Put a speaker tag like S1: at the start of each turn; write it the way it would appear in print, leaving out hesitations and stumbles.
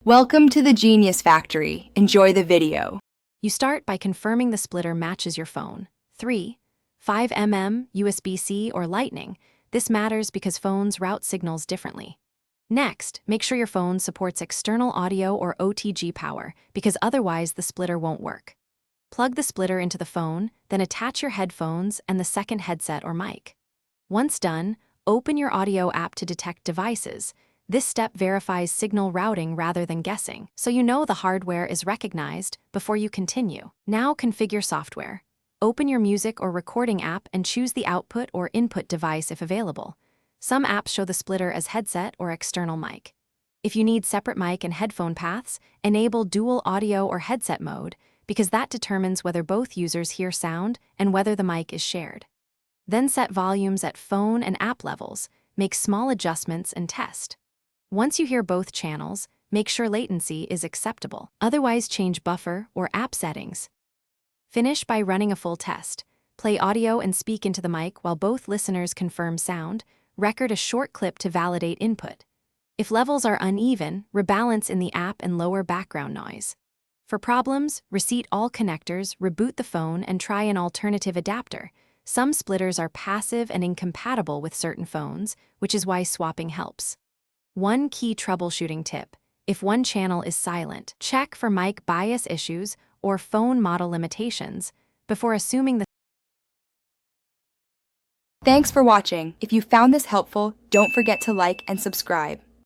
S1: Welcome to the Genius Factory. Enjoy the video.
S2: You start by confirming the splitter matches your phone. 3. 5mm, USB-C, or Lightning. This matters because phones route signals differently. Next, make sure your phone supports external audio or OTG power, because otherwise the splitter won't work. Plug the splitter into the phone, then attach your headphones and the second headset or mic. Once done, open your audio app to detect devices. This step verifies signal routing rather than guessing, so you know the hardware is recognized before you continue. Now configure software. Open your music or recording app and choose the output or input device if available. Some apps show the splitter as headset or external mic. If you need separate mic and headphone paths, enable dual audio or headset mode, because that determines whether both users hear sound and whether the mic is shared. Then set volumes at phone and app levels, make small adjustments and test. Once you hear both channels, make sure latency is acceptable. Otherwise, change buffer or app settings. Finish by running a full test. Play audio and speak into the mic while both listeners confirm sound. Record a short clip to validate input. If levels are uneven, rebalance in the app and lower background noise. For problems, reset all connectors, reboot the phone, and try an alternative adapter. Some splitters are passive and incompatible with certain phones, which is why swapping helps. One key troubleshooting tip: if one channel is silent, check for mic bias issues or phone model limitations before assuming the.
S1: Thanks for watching. If you found this helpful, don't forget to like and subscribe.